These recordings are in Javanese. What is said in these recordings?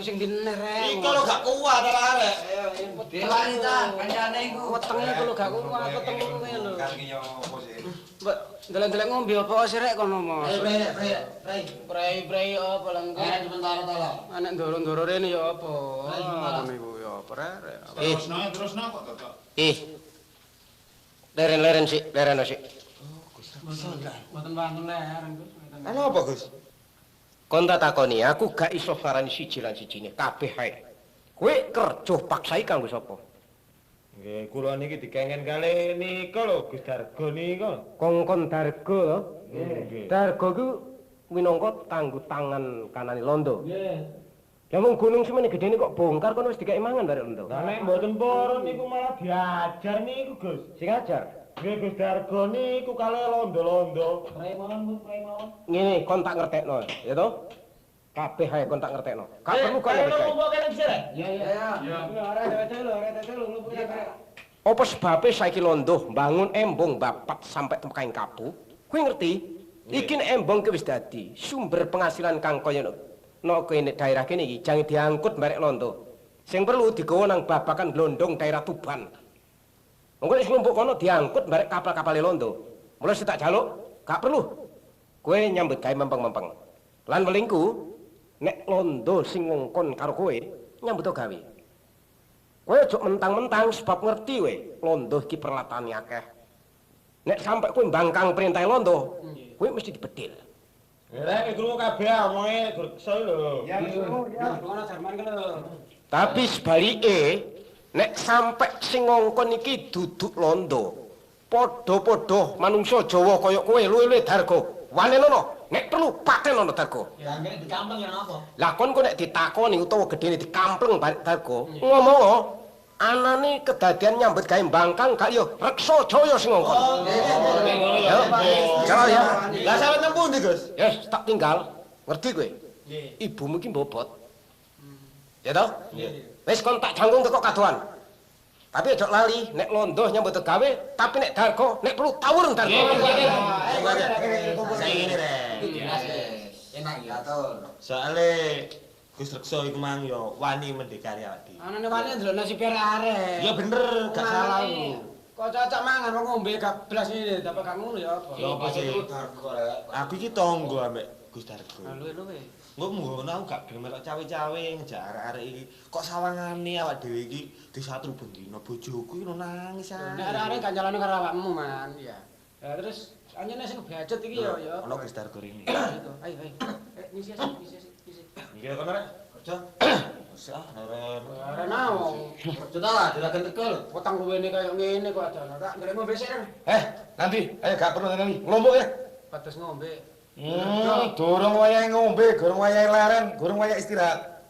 sing diner rek. Iku lho gak kuat arek. Diwani ta, kancane iku. Wetenge iku lho gak kuat ketemu kowe lho. Kan ki yo opo sih? Mbak, ndelok-ndelok ngombe apa sih rek kono Mas? Prei apa lan kok. Sebentar to lho. Anek ndoro-ndoro rene ya apa? Ngono iku ya apa rek. Terusno kok to. Leren sik, leren sik. Mboten wonten leren Gus. Ana apa, Gus? Kon tak takoni, aku gak iso ngarani siji lan sijine, kabeh ae. Kowe kerja paksai kanggo sapa? Nggih, kula niki dikengen kalih nika lho Gus Dargo nika. Kongkon Dargo lho. Nggih. Dargo ku minangka tangguh tangan kanane Londo. Nggih. Ya mung gunung semene gedene kok bongkar kono wis dikeki mangan barek Londo. Lah nek mboten purun niku malah diajar niku Gus. Sing ajar. Nggih Gus Dargo niku kalih londo-londo. Ngene kon tak ngertekno, ya toh? Kabeh ae kon tak ngertekno. Gak perlu kon ngertek. Apa sebabe saiki Londo mbangun embong bapat sampai temukain kapu? Kowe ngerti? Iki nek embong ki wis dadi sumber penghasilan kang kaya no kene daerah kene iki jangan diangkut barek Londo. Sing perlu digawa nang babakan glondong daerah Tuban. Engko wis nglumpuk kono diangkut barek kapal-kapal Londo. Mulai tak jaluk, gak perlu. Kowe nyambut gawe mempeng-mempeng. Lan welingku nek Londo sing ngongkon karo kowe nyambut gawe. Kowe aja mentang-mentang sebab ngerti kowe, Londo iki perlatane akeh. Nek sampe kowe mbangkang perintah Londo, kowe mesti dibedil. Rek krungu kabeh omonge Gurkso lho. Ya ngono Jerman kan lho. Tapi sebalike nek sampe sing ngongkon iki duduk Londo, padha-padha manungsa Jawa kaya kowe luwih-luwih Dargo. Wanenono, nek perlu patenono Dargo. Ya ngene dikampleng ya napa? Lah kon kok nek ditakoni utawa gedene dikampleng barek Dargo, ngomong anane kedadian nyambut gawe Bangkang gak yo Reksa Jaya sing ngongkon. Yo. Jalan ya. Lah sampe nang pundi, Gus? Yes, tak tinggal. Ngerti kowe? Ibumu ki mbobot. Ya toh? Wis kon tak jangkung teko kadoan. Tapi aja lali nek Londo nyambut gawe, tapi nek Dargo nek perlu tawuren Dargo. Saya ngene rek. Enak ya atur. Soale Gus Rekso iku mang yo wani mendekari awak dhewe. Anane wani ndelok nasib arek. Ya bener, gak salah iku. Kok cocok mangan wong ngombe gak blas ini dapat gak ngono ya apa? Ya apa sih? Aku iki tanggo ambek Gus Dargo. Luwe-luwe. Engko ngono aku gak gelem melok cawe-cawe ngejak arek-arek iki. Kok sawangane awak dhewe iki disatru bendina bojoku iki nangis ae. Nek arek-arek gak nyalone karo awakmu man, ya. Ya terus anjene sing budget iki ya. Ono Gus Dargo rene. Ayo. Ngisi. Nggih kono rek. Kerja. Wis ah leren. Arek mau. Kerja ta lah diragen tegel. Utang luwene kaya ngene kok ada. Tak ndelok ngombe sik. Nanti, ayo gak perlu nanti. Ngelompok ya. Batas ngombe. Durung wayahe ngombe, durung wayahe leren, durung wayahe istirahat.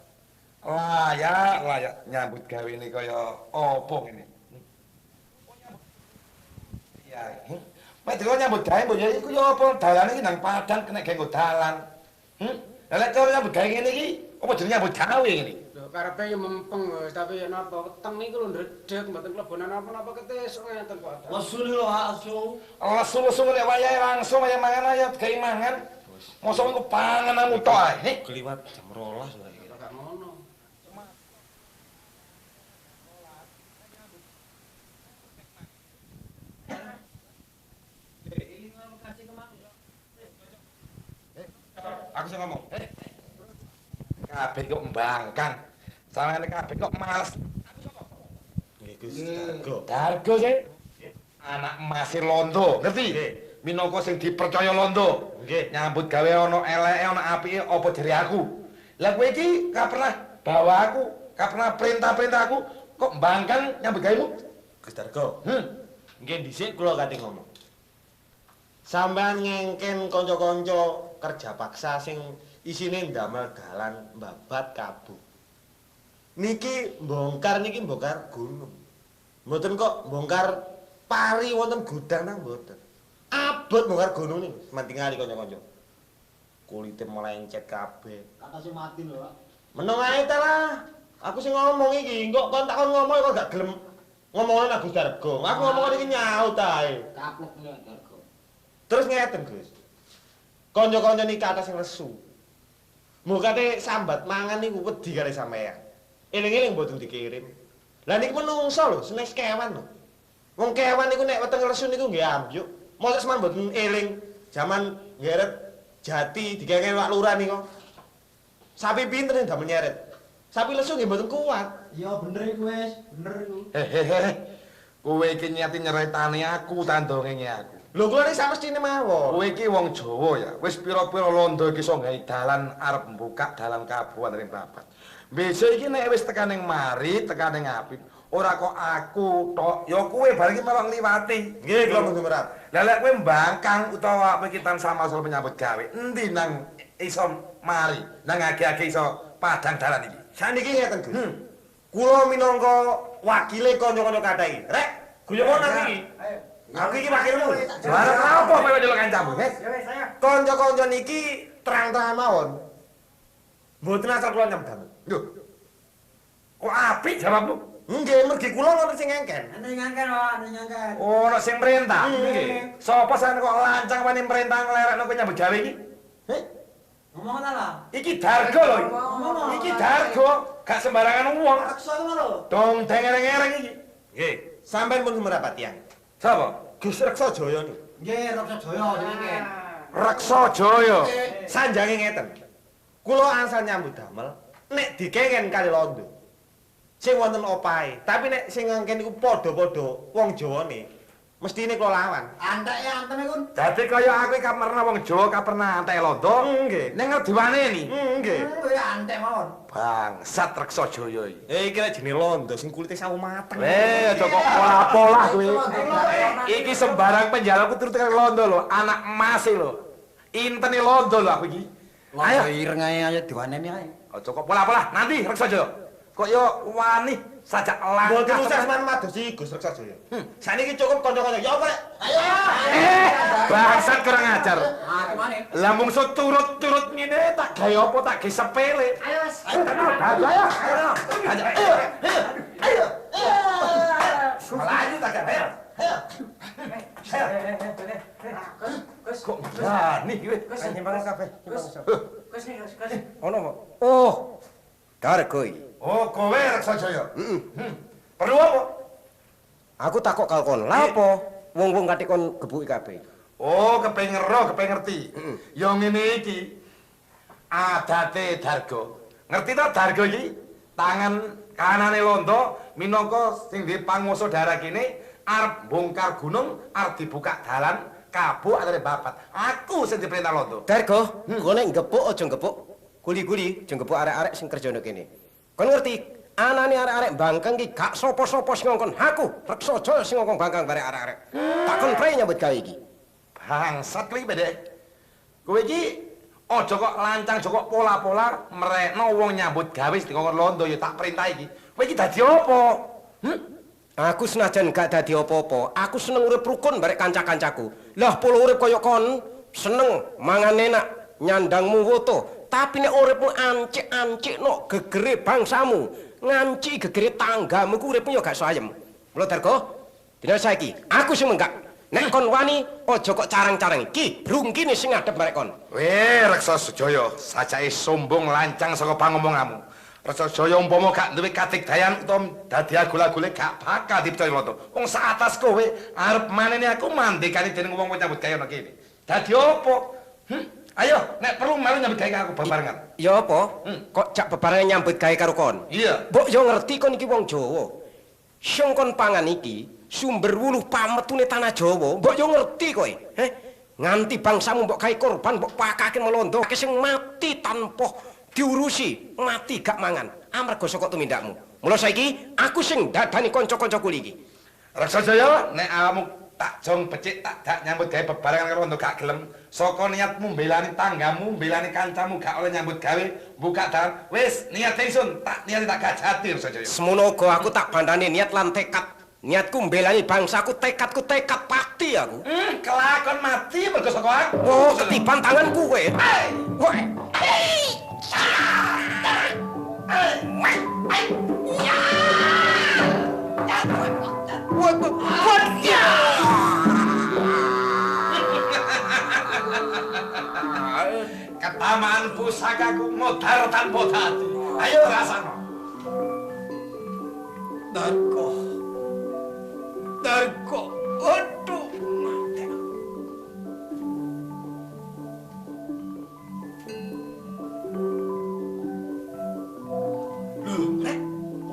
Layak nyambut gawe ini kaya apa ngene. Iya. Mek dhewe nyambut gawe mbok ya iku ya apa dalane iki nang Padang kena gawe dalan. Lah nek cara nyambut gawe ngene iki, apa jenenge nyambut gawe ngene? Lho karepe yo mempeng wis tapi ya napa weteng niku lho ndredeg mboten klebonan apa-apa ketesuk ngeten kok ada. Wasune lho asu. Langsung nek wayahe langsung wayahe mangan ayo gawe mangan. Mosok iku pangananmu tok ae. Keliwat jam 12 lho iki. Gak ngono. Aku sing ngomong. Kabeh kok mbangkang. Sampeyan kabeh kok males. Nggih Gus Dargo. Dargo sih. Anak Mas Londo, ngerti? Minangka sing dipercaya Londo. Nggih. Nyambut gawe ana eleke ana apike apa jere aku. Lah kowe iki gak pernah bawa aku, gak pernah perintah-perintah aku, kok mbangkang nyambut gawemu? Gus Dargo. Nggih dhisik kula kate ngomong. Sampeyan ngengken kanca-kanca kerja paksa sing isine ndamel dalan mbabat kabuk. Niki bongkar gunung. Mboten kok bongkar pari wonten gudang nang mboten. Abot bongkar gunung niki, mantingali kanca-kanca. Kulite melencet kabeh. Kata sing mati lho, Pak. Meneng ae ta lah. Aku sing ngomong iki, kok kon takon ngomong kok gak gelem ngomongane nang Gus Dargo. Aku ngomong iki nyaut ae. Kaplok ya, Dargo. Terus ngeten, Gus. Kanca-kanca niki kata sing lesu. Mukate sambat mangan niku wedi kali sampean. Eling-eling mboten dikirim. Lah niku menungso lho, senes kewan lho. Wong kewan niku nek weteng lesu niku nggih ambyuk. Mosok sampean mboten eling jaman ngeret jati digengken wak lurah niku. Sapi pinter ndak menyeret. Sapi lesu nggih mboten kuat. Iya bener iku wis, bener iku. Hehehe. Kowe iki nyati nyeretani aku tandongenge aku. Lho kula niki samestine mawon. Kowe iki wong Jawa ya. Wis pira-pira londo iki iso gawe dalan arep mbukak dalan kabupaten Babat. Besok iki nek wis tekaning mari, tekaning apit, ora kok aku tok, ya kowe bareng iki malah ngliwati. Nggih kula mboten merap. Lah lek kowe mbangkang utawa pikitan sama-sama menyambut gawe, endi nang iso mari, nang age-age iso padang dalan iki. Saniki ngeten, Gus. Kula minangka wakile kanca-kanca kathah iki. Rek, guyon nang iki. Ayo. Aku iki wakilmu. Bareng apa kowe ndelok kancamu, he? Ya wis saya. Kanca-kanca niki terang-terangan mawon. Mboten asal kula nyambut damel. Lho. Kok apik jawabmu? Nggih, mergi kula ngoten sing ngengken. Ane ngangken wae, ane ngangken. Oh, nek sing perintah. Nggih. Sapa san kok lancang wani perintah nglerekno kowe nyambut gawe iki? Heh, Ngomong ta lah. Iki darga lho. Ngomong. Iki darga, gak sembarangan wong. Raksa ngono lho. Dong dengereng-ereng iki. nggih. Sampeyan pun merapat tiyang. Sapa? Gus Reksa Jaya niku. Nggih, Raksa Jaya jenenge. Reksa Jaya. Sanjange ngeten. Kula asal nyambut damel nek dikengen kali londo. Sing wonten opahe, tapi nek sing ngengken niku padha-padha wong Jawane, mestine kula lawan. Antek ya antene kun. Dadi kaya aku iki pernah wong Jawa pernah antek londo. Nggih. Ning diwane ni. Nggih. Kowe antek mawon. Bangsat Reksa Jaya iki. Iki lek jenenge londo sing kulite sawu mateng. Aja kok pola-pola kowe. Iki sembarang penjalaku turut tekan londo lho, anak emas lho. Intene londo lho aku iki. Ayo ireng ae diwaneni ae. aja kok pola-pola, nanti Reksa Jaya. Kok yo wani sajak langkah. Mboten usah sampean madosi Gus Reksa Jaya. Saniki cukup kanca-kanca. Ya apa, Rek? Ayo. Bangsat kurang ajar. Ah, kemane? Lah mungsu turut-turut ngene tak gawe apa tak gawe sepele. Ayo wis. Ayo. Ayo. Ayo. Melayu tak gawe. Kus. Kok berani kowe? Nyimpangan kabeh. Kus nih, kus. Ono mo. Oh. Darga iki. Oh, kowe Reksa Jaya. Perlu apa? Aku takok kalkon. Lah apa? Wong-wong katik kon gebuki kabeh. Oh, kepengin ro, kepengin ngerti. Ya ngene iki. Adate darga. Ngerti ta darga iki? Tangan kanane londo minangka sing di panguwasa daerah kene arep bongkar gunung, arep dibuka dalan kabuk atau babat. Aku sing diperintah londo. Darga, kowe nek ngepuk aja ngepuk. Guli-guli aja ngepuk arek-arek sing kerja kene. Kon ngerti? Anane arek-arek bangkang iki gak sapa-sapa sing ngongkon aku, Reksa Jaya sing ngongkon bangkang barek arek-arek. Takon prei nyambut gawe iki. Bangsat kowe iki, Dek. Kowe iki aja kok lancang, aja kok pola-pola merekno wong nyambut gawe sing dikongkon londo ya tak perintah iki. Kowe iki dadi apa? Aku senajan gak dadi apa-apa, aku seneng urip rukun barek kanca-kancaku. Lah pola urip kaya kon, seneng mangan enak, nyandangmu woto, tapi nek uripmu ancik-ancik no gegere bangsamu, nganci gegere tanggamu ku uripmu ya gak sayem. Mula Darga, dina saiki aku sing menggak. Nek kon wani aja kok carang-carang iki, brungkine sing ngadep barek kon. Weh, Reksa Jaya, sajake sombong lancang saka pangomonganmu. Reksa Jaya umpama gak duwe kadigdayan utawa dadi agul-agule gak bakal dipercaya londo. Wong sak atas kowe arep manene aku mandekane dening wong nyambut gawe ana kene. Dadi apa? Ayo, nek perlu melu nyambut gawe aku bebarengan. Ya apa? Kok cak bebarengan nyambut gawe karo kon? Iya. Mbok yo ngerti kon iki wong Jawa. Sing kon pangan iki sumber wuluh pametune tanah Jawa. Mbok yo ngerti kowe. Nganti bangsamu mbok gawe korban, mbok pakake melondo, sing mati tanpa diurusi, mati gak mangan. Amarga saka tumindakmu. Mula saiki aku sing dadani kanca-kanca kuli iki. Reksa Jaya, nek awakmu tak jong becik tak dak nyambut gawe bebarengan karo londo gak gelem, saka niatmu mbelani tanggamu, mbelani kancamu gak oleh nyambut gawe, buka dalan. Wis, niat ingsun, tak niat tak gajati Reksa Jaya. Semono uga aku tak bandani niat lan tekad. Niatku mbelani bangsaku, tekadku tekad pati aku. Kelakon mati mergo saka aku. Oh, ketiban tanganku kowe. Kowe. ketamaan pusakaku modar tanpa dadi. Ayo rasano. Darko. Darko. Aduh.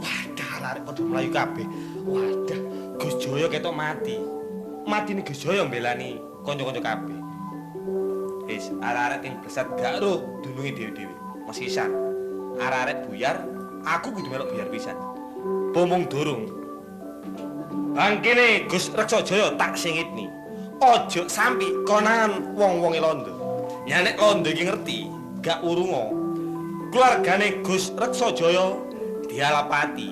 Wadah, arek padha mlayu kabeh. Wadah, Gus Jaya ketok mati. Matine Gus Jaya mbelani kanca-kanca kabeh. Wis, arek-arek sing blesat gak ro dununge dhewe-dhewe. Mas Isan. Arek-arek buyar, aku kudu melok buyar pisan. Pomong durung. Bangkene Gus Reksa Jaya tak singitni. Ojo sampe konangan wong-wonge Londo. Ya nek Londo iki ngerti, gak urungo. Keluargane Gus Reksa Jaya dialapati.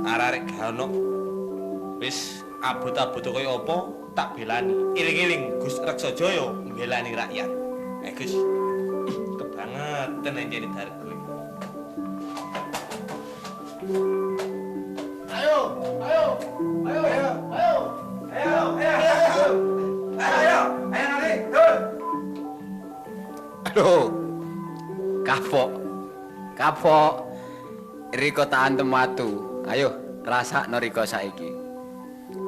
Arek-arek gak ono. Wis abot-abot kaya apa tak belani. Iling-iling Gus Reksa Jaya mbelani rakyat. Gus. Kebangetan njene Dargo. Ayo, ayo. Ayo, ayo, ayo. Ayo, ayo, ayo. Ayo, ayo nanti. Tur. Aduh. Kapok. Riko tak antem watu. Ayo, rasakno Riko saiki.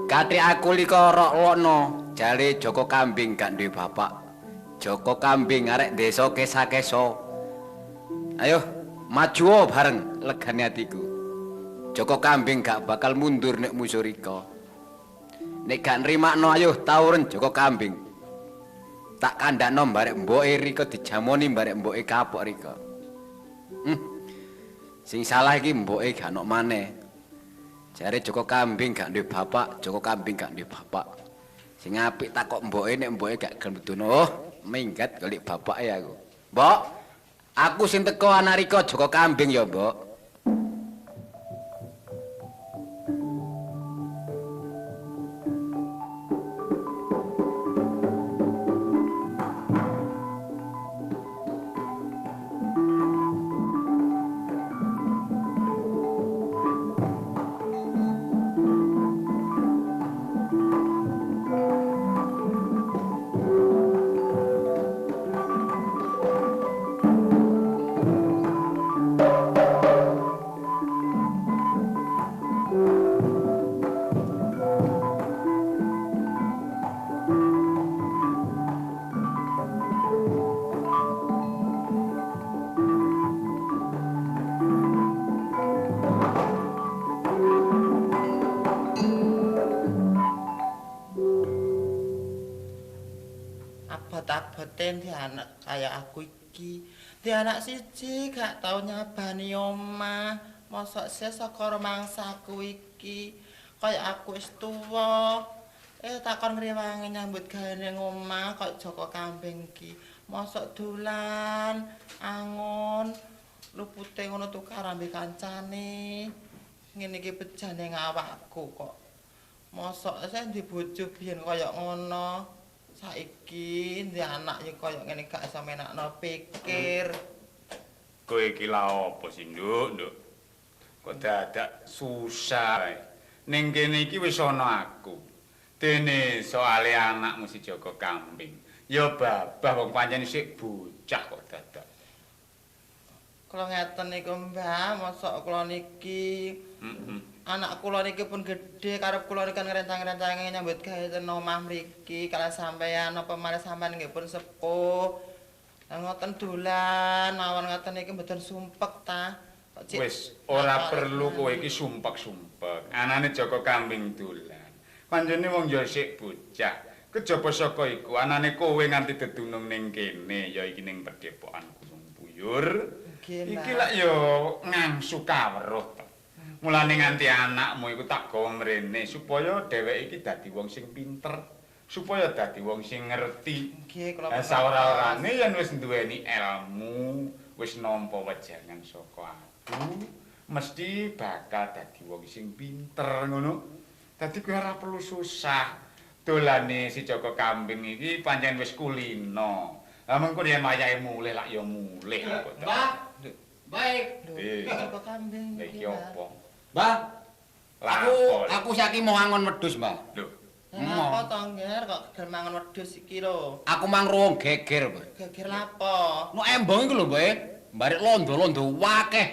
Katri aku liko rok-lokno, jare Joko Kambing gak duwe bapak. Joko Kambing arek desa kesa-keso. Ayo, maju bareng legane atiku. Joko Kambing gak bakal mundur nek musuh Riko. Nek gak nrimakno ayo tawuren Joko Kambing. Tak kandakno barek mboke Riko dijamoni barek mboke kapok Riko. Sing salah iki mboke gak ono maneh. Jare Joko Kambing gak duwe bapak, Joko Kambing gak duwe bapak. Sing apik takok mboke nek mboke gak gelem metuno. Oh, minggat golek bapake aku. Mbok, aku sing teko anak Riko Joko Kambing ya, Mbok. Abot-aboten di anak kaya aku iki. Di anak siji gak tau nyabani omah. Mosok sih saka rumangsaku iki. Kaya aku wis tuwa. Takon ngrewangi nyambut gawe ning omah kaya Joko Kambing iki. Mosok dolan, angon, lupute ngono tukar ambek kancane. Ngene iki bejane awakku kok. Mosok sih di bojo biyen kaya ngono. Saiki ndi anak ya kaya ngene gak iso menakno pikir. Kowe iki lha opo sih, Nduk? Kok dadak susah. Ning kene iki wis ana aku. Dene soale anakmu si Joko Kambing. Ya babah wong pancen sik bocah kok dadak. Kula ngeten niku, Mbah, mosok kula niki anak kula niki pun gedhe karep kula niki ngrentang-rentange nyambut gawe ten omah mriki kala sampeyan apa malih sampeyan nggih pun sepuh. Lah ngoten dolan mawon ngoten niki mboten sumpek ta. Wis ora perlu kowe iki sumpek-sumpek. Anane Joko Kambing dolan. Panjene wong ya sik bocah. Kejaba saka iku anane kowe nganti dedunung ning kene ya iki ning Padepokan Gunung Puyur. Iki lak ya ngangsu kawruh to. Mulane nganti anakmu iku tak gawa mrene supaya dheweke iki dadi wong sing pinter, supaya dadi wong sing ngerti. Nggih, kula saora-orane yen wis duweni ilmu, wis nampa wejangan saka aku, mesti bakal dadi wong sing pinter ngono. Dadi kowe ora perlu susah. Dolane si Joko Kambing iki pancen wis kulino. Lah mengko yen wayahe mulih lak ya mulih kok. Mbah. Baik. Joko Kambing iki opo? Mbah, Lapor. aku saiki mau angon wedhus, Mbah. Lho, Apa to, Ngger? Kok gegel mangan wedhus iki lho. Aku mang ruwung geger, Mbak. Geger lapo? No embong iku lho, Mbak. Mbarek londo-londo wakeh.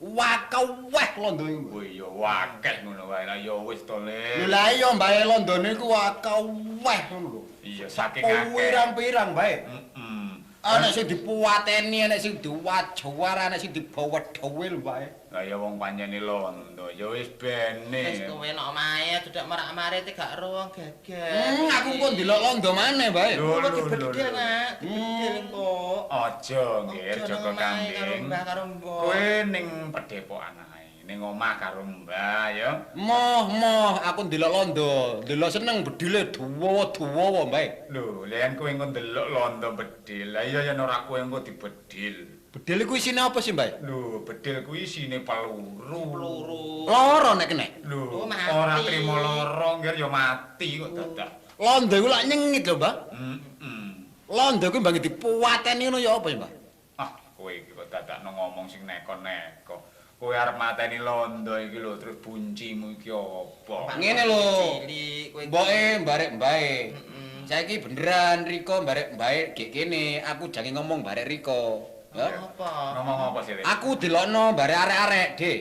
Wakeh londo iku. Oh iya wakeh ngono wae. Lah ya wis to, Lho Le. lah iya, Mbak, londone iku wakeh ngono lho. Iya saking akeh. Pirang-pirang, Mbak. Heeh. Ana sing dipuwateni, ana sing diwajwar, ana sing dibawa dhewe lho, Mbak. Lah ya wong panjene londo, ya wis Wis bene. kowe nek omahe dudak marak-marik gak ruwung geger. Aku kok ndelok londo maneh, Mbak. Lho, Kuwi lho, bedil, lho. Nak. Bedil kok. Aja nggih Joko Karo Kambing. Mbah karo Mbok. Kowe ning pedepokan ae, ning omah karo Mbah ya. Moh, aku ndelok londo, ndelok seneng bedile dawa-dawa, Mbak. Lho, yen kowe engko ndelok londo bedil, lah iya yen ora kowe engko dibedil. Bedil iku isine apa sih, Mbak? Lho, bedil kuwi isine peluru. Peluru. Loro nek kenek. Lho, Oh, mati. ora trimo lara ngger ya mati kok dadak. Londo iku lak nyengit lho, Mbak. Heeh. Londo iku mbang dipuwateni ngono ya apa ya, Mbak? Ah, kowe iki kok dadak ngomong sing neko-neko. Kowe arep mateni londo iki lho, terus buncimu iki apa? Ngene lho. Cilik kowe. Mboke mbarek mbae. Heeh. Saiki beneran Riko mbarek mbae gek kene, aku jange ngomong mbarek Riko. Ya. Apa? Ngomong apa sih, Le? Aku delokno mbarek arek-arek, Dik.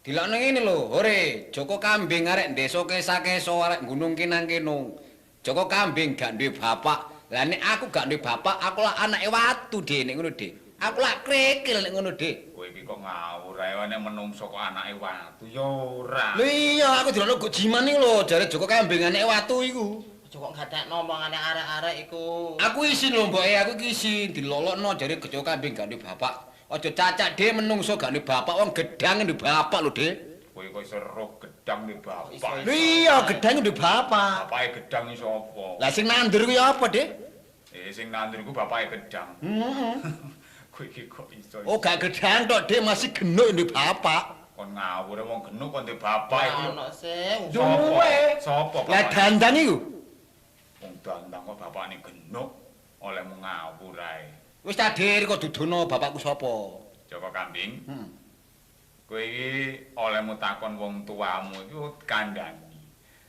Delokno ngene lho, hore, Joko Kambing arek desa kesa-kesa arek gunung kinang-kinung. Joko Kambing gak duwe bapak. Lah nek aku gak duwe bapak, aku lak anake watu, Dik, nek ngono, Dik. Aku lak krikil nek ngono, Dik. Kowe iki kok ngawur ae nek menungso kok anake watu ya ora. Lho iya, aku delokno go jiman iki lho, jare Joko Kambing anake watu iku. Joko gadak nomongane arek-arek iku. Aku isin lho, Mbok, aku iki isin dilolokno jare Joko Kambing gak duwe bapak. Aja cacak Dik menungso gak duwe bapak, wong gedang duwe bapak lho, Dik. Kowe kok iso roh gedang di bapak. Lho iya, gedang duwe bapak. Bapake gedang iki sapa? Lah sing nandur kuwi apa, Dik? Sing nandur iku bapake gedang. Heeh. Kowe iki kok iso. Oh, gak gedang tok, Dik, masih genuk duwe bapak. Kon ngawur wong genuk kon di bapak Ora iku. ono sing. Duwe. Sopo? Lah dandang iku. Wong dandang kok bapakne genuk olehmu ngawur ae. Wis tak Dik, kok dudono bapakku sapa? Joko Kambing. Hmm. Kowe iki olehmu takon wong tuamu iku kandhani.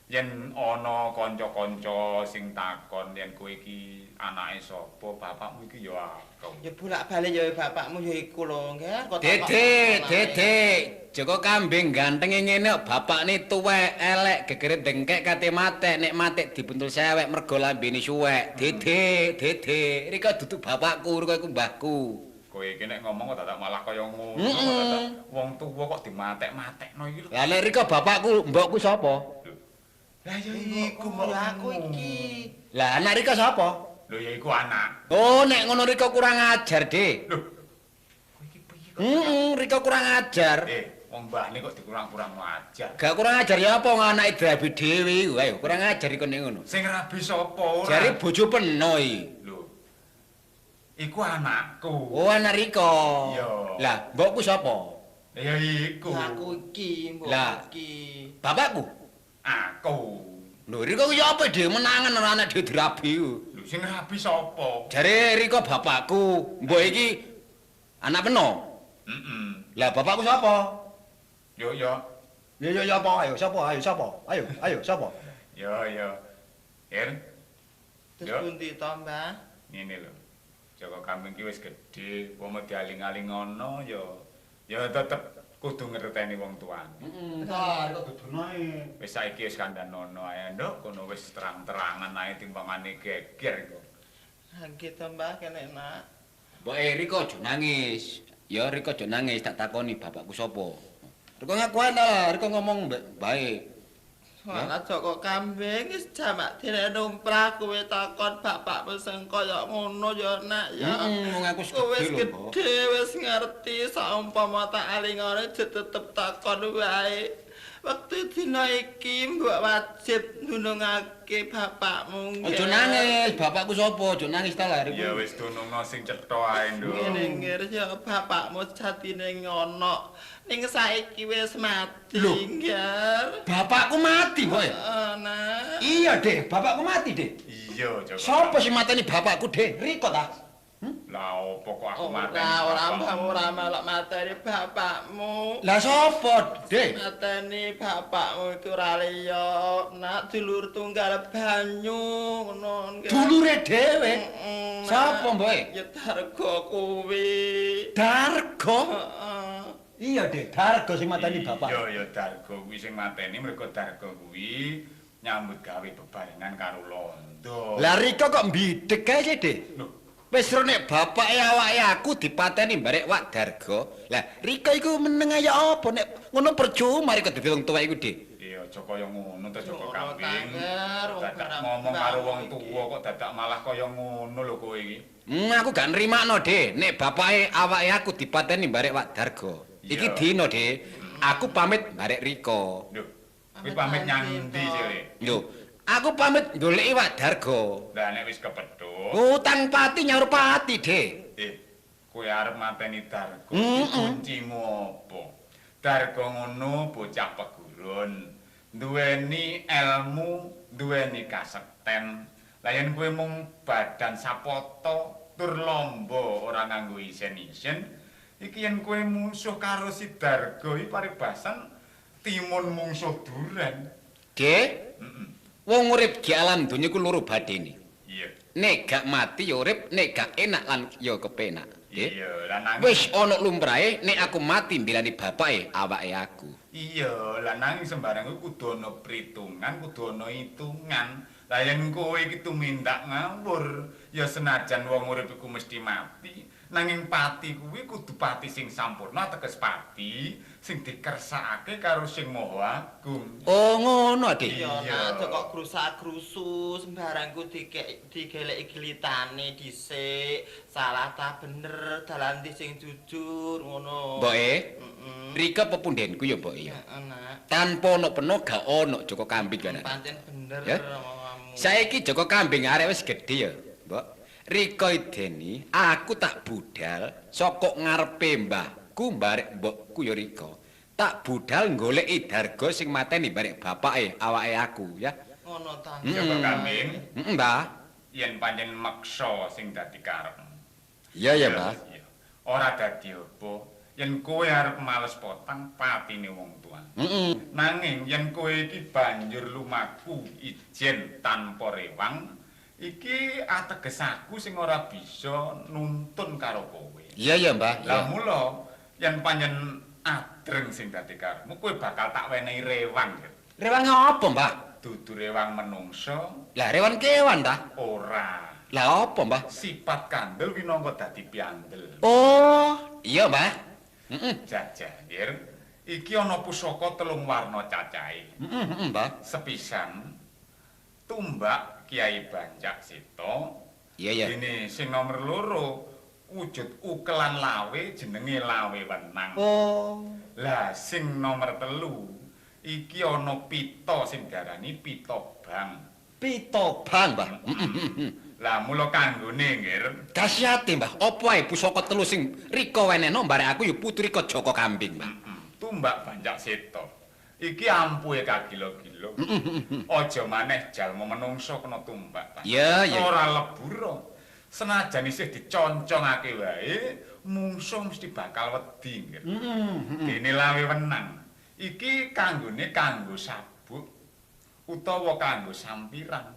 Yen ana kanca-kanca sing takon yen kowe iki anake sapa, bapakmu iki ya aku. Ya bolak-balik ya bapakmu ya iku lho, Ngger. Kok Dede, Joko Kambing gantenge ngene bapakne tuwek, elek, gegere dengkek kate matek, nek matek dibuntul sewek mergo lambene suwek. Dede, Riko dudu bapakku, Riko iku mbahku. Kowe iki nek ngomong kok dadak malah kaya ngono. Kok dadak wong tuwa kok dimatek-matekno iki lho. Lah nek Riko bapakku, mbokku sapa? Lah ya Iku ya aku iki. Lah anak Riko sapa? Lho ya iku anak. Oh, nek ngono Riko kurang ajar, Dik. Lho. Kowe iki piye kok? Riko kurang ajar. Wong mbahne kok dikurang-kurang ajar. Gak kurang ajar ya apa anake drabi dhewe iku. Ayo, kurang ajar iku nek ngono. Sing rabi sapa ora? Jare bojo peno iki. Lho. Iku anakku. Oh, anak Riko. Iya. Lah, mbokku sapa? Ya iku. Ya aku iki, mbok Lah. iki. Bapakku. Aku. Lho, Riko ki apa dhewe menangan ora anak dhewe dirabi iku. Lho sing rabi sapa? Jare Riko bapakku, mbok iki anak peno. Heeh. Lah, bapakku sapa? Yo. Ya apa? Ayo sapa? Ayo sapa? Yo. Er. Terus Yo. pundi to, Mbah? Ngene lho. Joko Kambing ki wis gedhe, wong dialing-aling ngono ya tetep kudu ngerteni wong tuane. Entar kok dudono ae. Wis saiki wis kandhanono ae, Nduk, kono wis terang-terangan ae timbangane geger kok. Ha gitu, Mbah, kene nak. Mbok Riko aja nangis. Ya Riko aja nangis, tak takoni bapakku sapa. Riko ngaku ana, Riko ngomong bae. Malah Joko Kambing wis jamak dene numprah kowe takon bapakmu sing kaya ngono ya nak ya. Wong aku wis Kowe wis gedhe lho, Mbok. gedhe wis ngerti saumpama tak alingane tetep takon wae. Wektu dina iki mbok wajib nulungake bapakmu. Aja nangis, bapakku sapa? Aja nangis ta lah Riko. Ya wis dunungno sing cetha ae, Nduk. Ngene ngir ya bapakmu jatine ngono. Ning saiki wis mati, Lho. Ngger. Bapakku mati, Boy. Nak. Iya, Dek, bapakku mati, Dek. Iya, Joko. Sopo sing mateni bapakku, Dek? Riko ta? Lah opo kok aku mateni? Ora melok mateni bapakmu. Lah sapa, Dik? Mateni bapakmu iku ora liya, nak dulur tunggal banyu ngono. Dulure dhewe. Sapa, Mbok? Ya Dargo kuwi. Dargo. Heeh. Iya, Dik, Dargo sing mateni bapak. Ya Dargo kuwi sing mateni mergo Dargo kuwi nyambut gawe bebarengan karo Londo. Lah Rika kok mbidhek kae sih, Dik? Lho, Wis ro nek bapake awake aku dipateni barek Wak Dargo. Lah Rika iku meneng ya apa nek ngono percuma Rika dadi wong tuwa iku, Dik. iya aja kaya ngono ta Joko Ora Kambing. tanger, wong Dadak barang ngomong karo wong iki. tuwa kok dadak malah kaya ngono lho kowe iki. Aku gak nrimakno, Dik. Nek bapake awake aku dipateni barek Wak Dargo. Iki Iya. dino, Dik. Aku pamit barek Rika. Lho, kowe pamit nyandi sih. Lho, aku pamit goleki Wak Dargo. Lah nek wis kepethuk, Utang pati nyaur pati, Dik. kowe arep mateni Dargo. Kuncimu apa? Dargo ngono bocah pegurun, duweni ilmu, duweni kasekten. Lah yen kowe mung badan sapoto tur lomba ora nganggo isen-isen, iki yen kowe musuh karo si Dargo iki paribasan timun mungsuh duren. Dik, wong urip di alam donya iku loro badene. Iya. Nek gak mati ya urip, nek gak enak lan ya kepenak. Dik. Iya, lah nanging Wis ana lumrahe nek aku mati mbilani bapake awake aku. iya, lah nanging sembarang kuwi kudu ana perhitungan, kudu ana hitungan. Lah yen kowe iki tumindak ngawur, ya senajan wong urip iku mesti mati, nanging pati kuwi kudu pati sing sampurna teges pati sing dikersakake karo sing Maha Agung. Oh ngono, Dik. Iya, Iya. nak kok krusak-krusu sembarangku digeleki glitane dhisik. Salah ta bener, dalan ndi sing jujur ngono. Mboke, Rika pepundhenku ya, Mbok ya. Heeh, nak. Tanpa ono peno gak ono Joko Kambing kan. Pancen bener Ya? omonganmu. Saiki Joko Kambing arek wis gedhe ya, Mbok. Rika ideni aku tak budal saka ngarepe mbahku barek mbokku ya Rika. Tak budal goleki Dargo sing mateni barek bapake awake aku ya. Ngono ta. Joko Kambing, Mbah. yen pancen meksa sing dadi karep. Iya ya, Mbah. Iya. Ora dadi apa, yen kowe arep males potang patine wong tua. Nanging yen kowe iki banjur lumaku ijen tanpa rewang, iki ateges aku sing ora bisa nuntun karo kowe. Iya ya, Mbah. Lah mula yen pancen adreng sing dadi karepmu, kowe bakal tak wenehi rewang. Rewang apa, Mbah? Dudu rewang menungso, Lah rewan kewan ta? ora. Lah apa, Mbah? Sifat kandel winangka dadi piandel. Oh, iya, Mbah. Jajangir, iki ana pusaka telung warna cacahe. Mbah. Sepisan tumbak Kiai Banjak Sita. Iya ya. Dene sing nomor loro wujud ukelan lawe jenenge lawe wenang. Oh. Lah sing nomor telu iki ana pita sing diarani pita bang. Pitobang, Mbah. Lah mula kanggone nggir. Dasyate, Mbah. Apa ae pusaka telu sing Rika wenehno barek aku ya putu Rika Joko Kambing, Mbah. Tumbak Banjak Sita. Iki ampuhe kagilo-gilo. Aja maneh jalma menungso kena tumbak. Pak. Iya, iya. Ora lebur. Senajan isih diconcongake wae, mungsuh mesti bakal wedi. Dene lawe wenang. Iki kanggone kanggo sabuk utawa kanggo sampiran.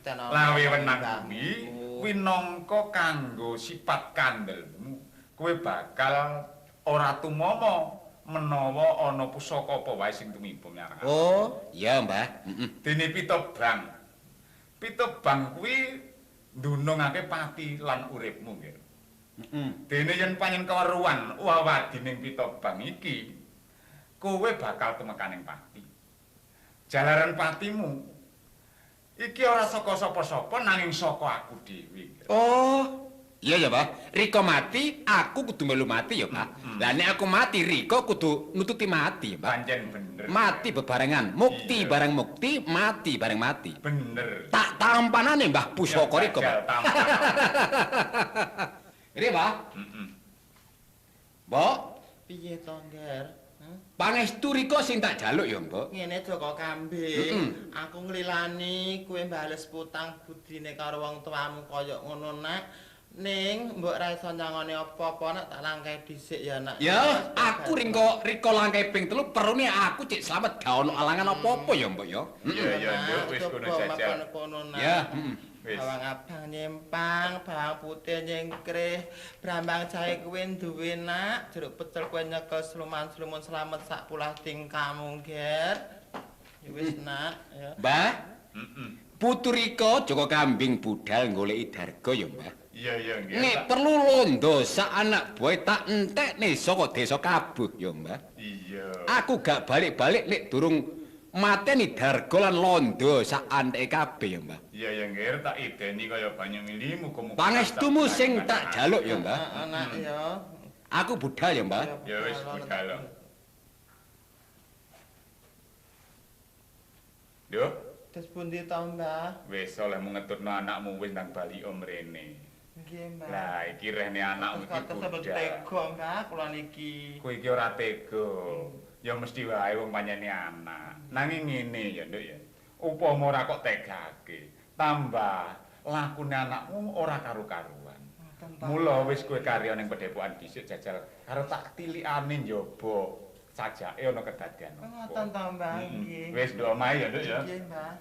Lawe wenang kuwi winangka kanggo sifat kandelmu. Kowe bakal ora tumama menawa ana pusaka apa wae sing tumibum nyarang. Oh, iya, Mbah. Dene pitobang. Pitobang kuwi ndunungake pati lan uripmu, nggih. Dene yen panjen kaweruhan wawadining pitobang iki, kowe bakal temekaning pati. Jalaran patimu iki ora saka sapa-sapa nanging saka aku dhewe. Oh, iya ya, Mbah. Rika mati, aku kudu melu mati ya, Mbah. Lah nek aku mati, Rika kudu nututi mati, Mbah. Pancen bener. Mati bebarengan, mukti Iya. bareng mukti, mati bareng mati. Bener. Tak tampanane, Mbah, pusaka Ya, Rika, jajal Mbah. tampan. Ini, Mbah. Mbok, Piye to, Ngger? pangestu Rika sing tak jaluk ya, Mbok. Ngene Joko Kambing, aku nglilani kowe mbales putang budine karo wong tuamu kaya ngono nak. Ning mbok ra iso nyangoni apa-apa nek tak langkai dhisik ya nak. Ya, aku Riko langkai ping 3 perune aku cek slamet gak ono alangan apa-apa ya, Mbok ya. Ya Nduk, wis kono jajal. Ya, Wis. Bawang abang nyempang, bawang putih nyengkrih, brambang jahe kuwi duwe nak, jeruk pecel kuwi nyekel sluman-slumun slamet sak pulah tingkamu, Ger. Ya wis nak, ya. Mbah. Putu Riko Joko Kambing budal goleki Darga ya, Mbah. Iya nggih. Nek perlu londo sak anak buah tak entekne saka desa Kabuh ya, Mbah. Iya. Aku gak balik-balik nek durung mateni Darga lan londo sak anteke kabeh ya, Mbah. Iya nggih, tak ideni kaya banyu mili muga-muga. Pangestumu sing tak jaluk ya, Mbah. Anak ya. Aku budal ya, Mbah. Ya wis budal. Yo, Terus pundi to, Mbah? wis oleh ngeturno anakmu wis nang bali om rene. Nggih, Mbah. Lah iki rene anakmu iki Kata sampe budal. tega, Mbah, kula niki. Kowe iki ora tega. Ya mesti wae wong pancene anak. Nanging ngene ya, Nduk ya. Upama ora kok tegake, tambah lakune anakmu ora karu-karuan. Mula wis kowe karya ning pedepokan dhisik jajal karo tak tilikane njaba sajake ana kedadian. Ngoten to, Mbah, nggih. Wis nduk omahe ya, Nduk ya. Nggih, Mbah.